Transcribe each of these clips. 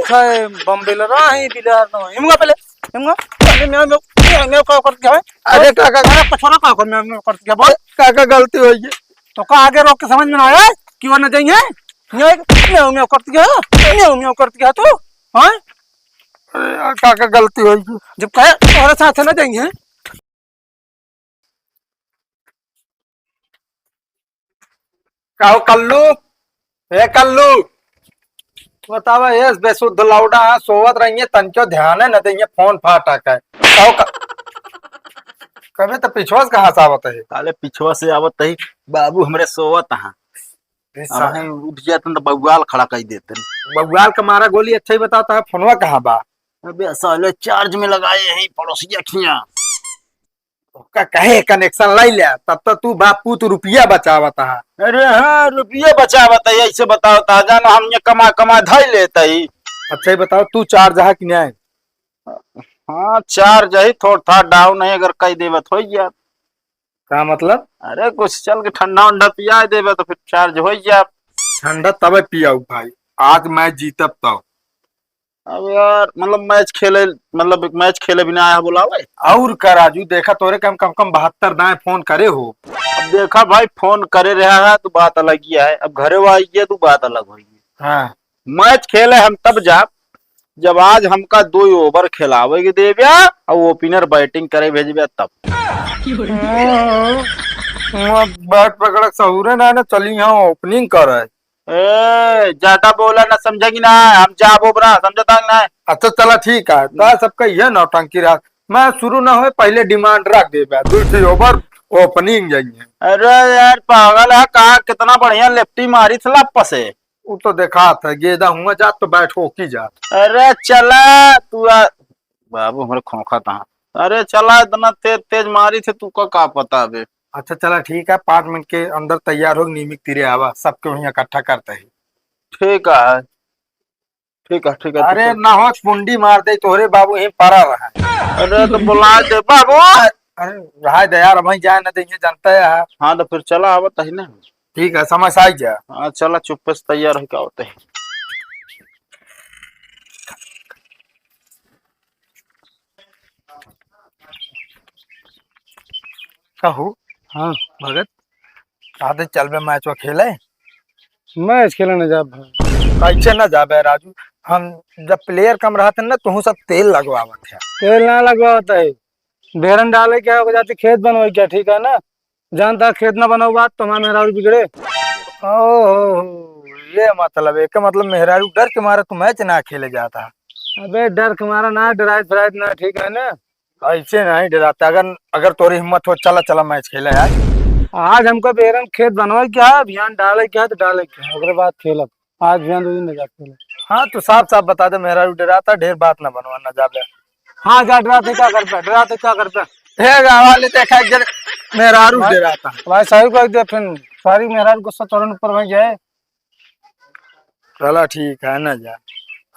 खाए बम्बे ला रहा बिलार नो हिमगा पहले हिमगा पहले मैं का कर दिया है। अरे काका अरे पछोरा का कर मैं कर दिया बोल। काका गलती हो गई। तो का आगे रोक के समझ में ना आया क्यों ना जाएंगे मैं कर दिया मैं कर दिया तू हां अरे यार काका गलती हो गई। जब कहे तुम्हारे साथ ना जाएंगे। काहो कल्लू ए कल्लू बतावा ये बेसुद्ध लौड़ा है सोवत रही है तनक्यो ध्यान है न देंगे फोन फाटा का काहो कभी तो पिछवास कहाँ से आवत है। काले पिछवा से आवत ही बाबू हमरे सोवत हा हम उठ जाते तो बगुआल खड़ा कर देते। बगुआल का मारा गोली अच्छा ही बताता है फोनवा कहाँ बा। अबे साले चार्ज में लगाए हैं पड़ोसिया खिया का कहे कनेक्शन लाई ले तब तो तू बापू तू रुपया बचावता है। अरे हाँ रुपये बचावत है ऐसे बताओ ता जाना हम ये कमा कमा धाई लेता ही। अच्छा ही बताओ तू चार्ज है कि नहीं। हाँ चार्ज है थोड़ा था डाउन है अगर कई देवत हो गया। क्या मतलब। अरे कुछ चल के ठंडा उंडा पिया देवे तो फिर चार्ज हो गया। ठंडा तब पियाऊ भाई आज मैच जीतब तब। अब यार मतलब मैच खेले बिना आया बोला भाई। और कर राजू देखा तोरे कम 72 दाएं फोन करे हो। अब देखा भाई फोन करे रहा है तो बात अलग ही है अब घरे वो आई है तो बात अलग होगी। हाँ मैच खेले हम तब जब आज हमका 2 ओवर खिलावे के देव्या और ओपनर बैटिंग करे भेजबे तब। बैट पकड़ सहूरे ना चली यहाँ ओपनिंग करे। ए ज्यादा बोला ना समझेगी ना हम जा बोबरा समझता ना। अच्छा चला ठीक है दा सबका यह नौटंकी रहा मैं शुरू ना हो पहले डिमांड रख दे 2 ओवर ओपनिंग जाइए। अरे यार पागल है कहा कितना बढ़िया लेफ्टी मारी थी लप से। वो तो देखा था गेदा हुआ जात तो बैठ हो की जात। अरे चला तू बाबू हमारे खोखा था। अरे चला इतना तेज तेज मारी थी तू का पता अबे। अच्छा चला ठीक है 5 मिनट के अंदर तैयार हो नीमिक तिरे आवा सबके वहीं इकट्ठा करते ही। ठीक है ठीक है। अरे ना हो कुंडी मार दे तोरे बाबू यहीं पड़ा रहा। अरे तो बुला दे बाबू। अरे रहा दे यार वहीं जाए ना देंगे जानता है यार। हाँ तो फिर चला आवत है ना। ठीक है समझ आ जा। हाँ चला चुप्पे से तैयार होकर होते है। कहू हाँ भगत आधे चल बे मैच खेले। मैच खेलने जा कैसे ना जाबे राजू हम जब प्लेयर कम रहते ना तू सब तेल लगवावत है। तेल ना लगवा होता है बेरन डाले क्या हो जाती खेत बनवाई क्या ठीक है ना जानता खेत ना बनाओ बात तो हमारा मेहरारू बिगड़े। ओह ये मतलब एक मतलब मेहरारू डर के मारे तू मैच ना खेले जाता। अबे डर तुम्हारा ना डराए फराए ना ठीक है ना। ऐसे नहीं डराता अगर तोरी हिम्मत हो चला चला मैच खेले यार। आज हमको बेरन खेत बनवाई क्या है अभियान डाले क्या तो डाले क्या अगले बात खेलब आज अभियान 2 दिन जा खेले। हाँ तू साफ साफ बता दे मेहरारू डराता ढेर बात ना बनवाना जाबे। हाँ जा डराते क्या करता डराते क्या करता वाले देखा एक जन मेहरारू डराता। भाई साहब को दे फिर सारी मेहरारू गुस्सा तोड़ने ऊपर वहीं जाए। चला ठीक है ना जा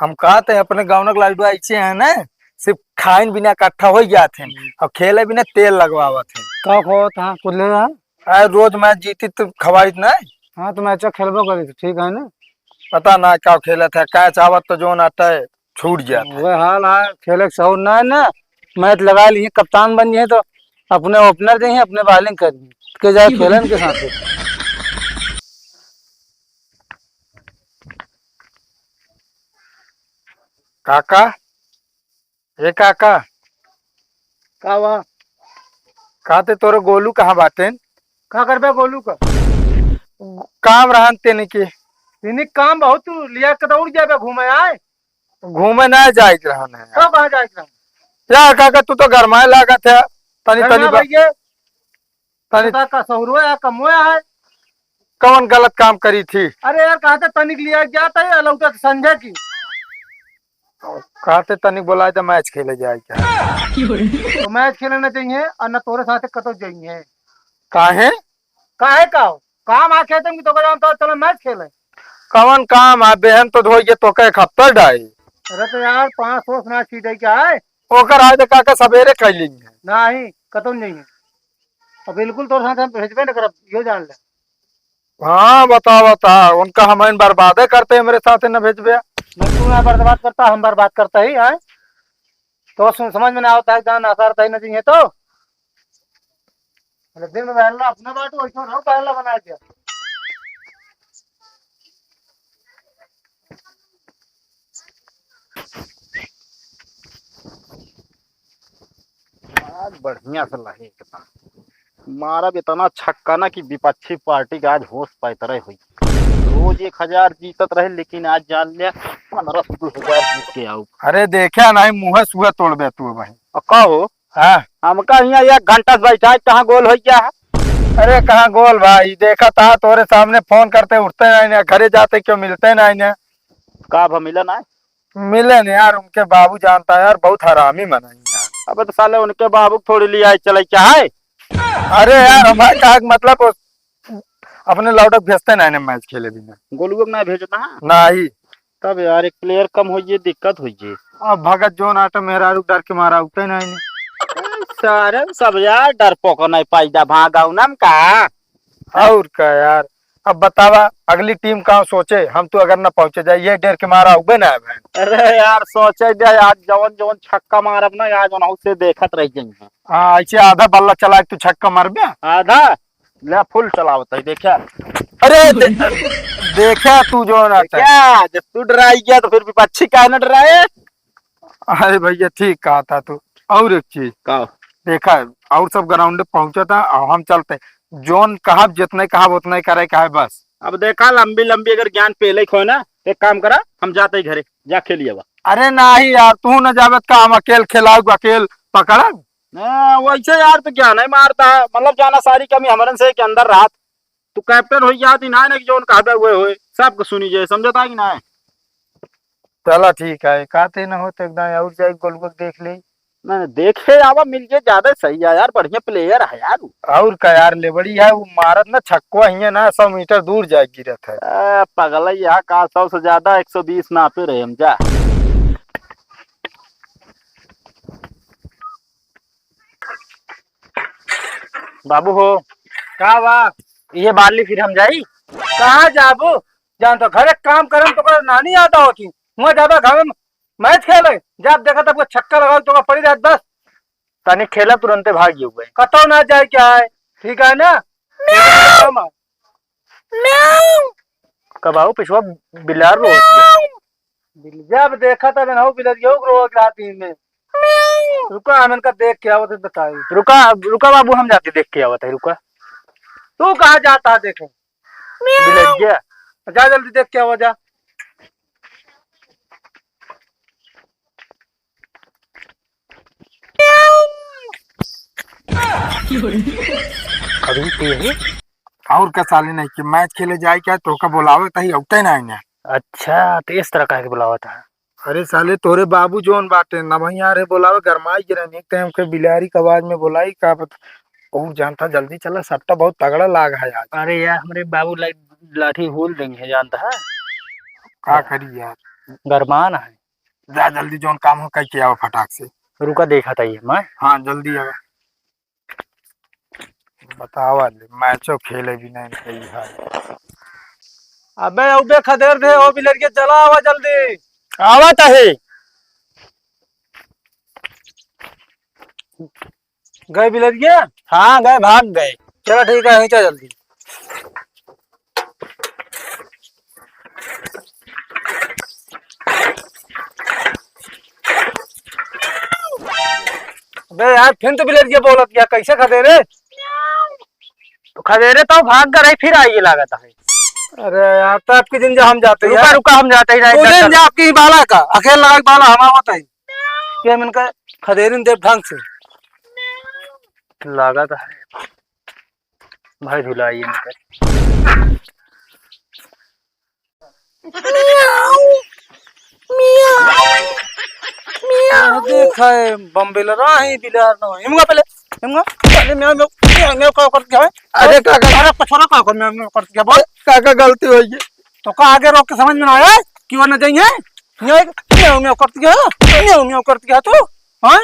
हम कहते हैं अपने गाँव के लाडू ऐसे है ना सिर्फ खाइन बिना इकट्ठा हो जाते हैं और खेले बिना तेल लगवावत है। का खो हाँ कुछ ले रोज मैच जीती तो खवाई ना। हाँ तो मैच खेलबो करी थी ठीक है ना। पता ना क्या खेला था क्या चावत तो जो आता है छूट जाता वह हाल है खेले सही ना है ना मैच लगा लिए कप्तान बन जाए तो अपने ओपनर दें अपने बॉलिंग कर के जाए खेलन के साथ। काका ये काका का हुआ कहते तोरे गोलू कहाँ बाटे। का करबे गोलू का काम रहन तेने के इन्हीं काम बहुत तू लिया के दौड़ जाबे घूमे आए घूमे ना जाए रहन है कब कहाँ जाए यार काका तू तो गरमाए लागत है तनी तनी भैया तनी का सहुरो है कमोया है। कौन गलत काम करी थी। अरे यार कहते तनिक लिया जाता है लौटा संजय की कहते तनिक बोला तो मैच खेले जाए क्या तो मैच खेलना चाहिए और न तोरे साथ कतो जाइए काहे का काम आखे तुम तो चलो मैच खेले कौन काम है बेहन तो धोइए तो कह खप्तर डाई। अरे तो यार 500 मैच छीटे क्या है ओकर आज काका सवेरे कैली है नहीं कतो नहीं है और बिल्कुल तोरे साथ हम भेजबे न करब यो जान ले। हाँ बता उनका हम बर्बादे करते मेरे साथ न भेजबे। मैं तू यहाँ बर्बाद करता हम बर्बाद करता ही है। तो समझ में ना आता है जान आसार ही नहीं है तो दिन में पहला अपना बात वैसा ना पहला बना दिया। आज बढ़िया से लहे एकदम। मारा भी इतना छक्का ना कि विपक्षी पार्टी का आज होश पाई तरह हुई। रोज 1000 जीतत रहे लेकिन आज जान लिया 1500-2000 जीत के आऊ। अरे देखा नहीं मुँह सुहा तोड़ बे तू भाई। और का हो हाँ हमका यहाँ 1 घंटा से बैठा है, कहाँ गोल हो गया है? अरे कहाँ गोल भाई, देखा था तोरे सामने फोन करते उठते नहीं ना, घरे जाते क्यों मिलते नहीं ना। का मिला ना? मिले नहीं यार, उनके बाबू जानता है यार बहुत हरामी मनाई यार। अब तो साले उनके बाबू थोड़ी लिया चले क्या है? अरे यार हमारे कहा मतलब अपने लौटक भेजते नहीं ना मैच खेले बिना। गोलुओं को ना भेजना है नहीं तब यार एक प्लेयर कम हो जाए दिक्कत हो जाए। अब भगत जोन आटा मेरा डर के मारा उठते नहीं ना। सारे सब यार डर पोको नहीं पाईदा भागाऊ नाम का। और क्या यार, अब बतावा अगली टीम कहाँ सोचे, हम तो अगर न पहुंचे जाए ये डर के मारा उबे ना है। अरे यार सोचे दे आज जवन जवन छक्का मारब ना आज उन से देखत रह जाइए। हाँ ऐसे आधा बल्ला चला तू छक्का मार बे। आधा ले फुल चलावत है देखा। अरे देखा तू जो ना क्या जब तू डराई गया तो फिर विपक्षी का न डराए। अरे भैया ठीक कहा था तू। और एक चीज का देखा और सब ग्राउंड पहुंचा था और हम चलते जोन कहा जितने कहा उतना ही करे कहा बस। अब देखा लंबी लंबी अगर ज्ञान पहले खो ना एक काम करा हम जाते ही घरे जा खेलिए। अरे नहीं यार तू न जावत का हम अकेल खिलाऊ अकेल पकड़ा। वैसे यार तो क्या नहीं मारता है मतलब जाना सारी कमी हमारे से के अंदर रात तू कैप्टन हो गया थी ना जो कहते हुए हुए सबको सुनी जाए समझता कि ना। चलो ठीक है कहते न हो तो एकदम और जाए गोल गोल देख ले। नहीं देखे आवा मिल गए ज्यादा सही है यार बढ़िया प्लेयर है यार। और क्या यार लेबड़ी है वो मारत ना छक्को ही ना 100 मीटर दूर जाए गिरत है। पगला यहाँ का 100 से ज्यादा 120 नापे रहे हम जा। बाबू हो का वाह ये बाली फिर हम जाई कहाँ जाबो जान तो घरे काम करम तो नानी आता हो की मैं जाबा घर में मैच खेले जब देखा तब छक्का लगा तो पड़ी रात बस तनी खेला तुरंते भाग हुए कतो ना जाए क्या है ठीक है ना। कब आओ पिछवा बिलार रो जब देखा था मैंने बिलर रोज राती में रुका हम का देख के आवत बताई। रुका रुका बाबू हम जाते देख के आवत है रुका। तू कहाँ जाता है देखे बिलर गया जा जल्दी देख के आवा जा। और का साले नहीं कि मैच खेले जाए क्या तो का बुलावे तही औते ना ना। अच्छा तो इस तरह का बुलावा था। अरे साले तोरे बाबू जोन बाटे ना भैया रे बोलावे गरमाई गिरन एक टाइम के बिलारी का आवाज में बुलाई का ओ जानता जल्दी चला सट्टा बहुत तगड़ा लाग है यार। अरे यार हमारे बाबू लाठी होल देंगे है जानता है का करी यार गरमान है। जा जल्दी जोन काम हो कह के आओ फटाक से। रुका देखा था ये मैं। हाँ जल्दी आवा बतावा ले मैचो खेले भी नहीं कही है। अबे उबे खदेर दे ओ बिलर के चला आवा जल्दी आवत है। गए बिलर के हाँ गए भाग गए। चलो ठीक है यहीं चल जल्दी। अबे यार फिर तो बिलर के बोलत क्या कैसे खदेरे तो खदेरे तो भाग गए फिर आइए लागत है। अरे यार तो आपके दिन जो हम जाते हैं रुका रुका हम जाते ही दिन जा आपकी बाला का अकेला लगा बाला हमारा होता है क्या मैंने कहा खदेरिन देव ढंग से लागत है भाई धुलाई देखा है बम्बेला राही बिलार ना हिमगा पहले हिमगा पहले मैं क्या कर दिया है। अरे काका अरे पछोरा का कर मैं कर दिया बोल काका गलती हो गई तो का आगे रोक के समझ में ना आया कि वरना जाएंगे मैं कर दिया मैं कर दिया तो हां।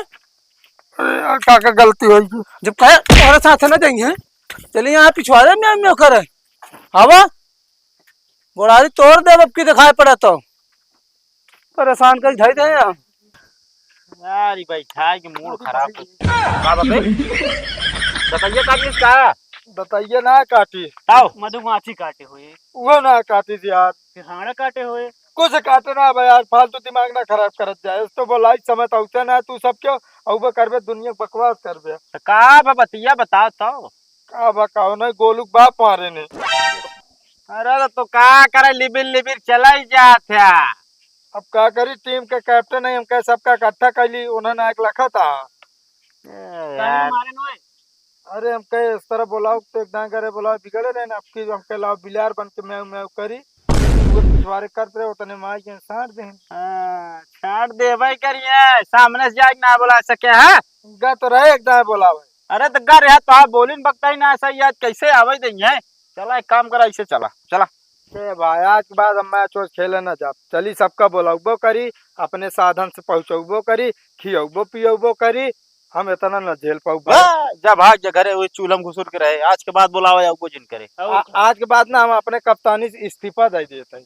अरे यार काका गलती हो गई जब कहे तुम्हारे साथ ना जाएंगे चलिए यहाँ पिछवा दे मैं करे हवा गोड़ारी तोड़ दे अब की दिखाई पड़ा तो परेशान कर धई दे हम। यार ये बैठा के मूड खराब हो का बताइए काटी इसका बताइए ना काटी, ताओ मधुमाछी काटे हुए, वो ना काटी थी यार, फिर हाड़ा काटे हुए। कुछ काटे ना भाई यार, फालतू दिमाग ना खराब करत जाए। इस तो बोला समय तो उठे ना, तू सब क्यों अब करबे, दुनिया बकवास करबे। तो का बतिया बताओ तो। का बकाओ ना, गोलू बाप मारे ने। अरे तो का करे, लिबिर लिबिर चला ही जात है। अब का करी, टीम के कैप्टन है, हम कह सबका इकट्ठा कैली, उन्होंने एक लखा था। यार मारे नोए। अरे हम कहे इस तरह बोलाओ तो एकदम करे बोलाओ बिगड़े रहे ना, अब हम कह लाओ बिलार बन के मैं करी वो पिछवाड़े करते रहे उतने मार के साड़ दे। छाड़ दे भाई करिए, सामने से जाके ना बुला सके है। गा तो रहे एकदम बोलावे। अरे तो गर है तो बोलिन बकता ही ना ऐसा यार, कैसे आवे देंगे। चला एक काम करा, ऐसे चला चला। ए भाई आज के बाद हम मैच वैच खेले ना जाब, चली सबका बोलाबो करी, अपने साधन से पहुंचबो करी, खियबो पियबो करी, हम इतना न झेल पाऊ। जब भाग जा घरे हुए चूल्हा में घुसुर के रहे, आज के बाद बुलावा या जिन करे। आज के बाद ना हम अपने कप्तानी से इस्तीफा दे देते हैं।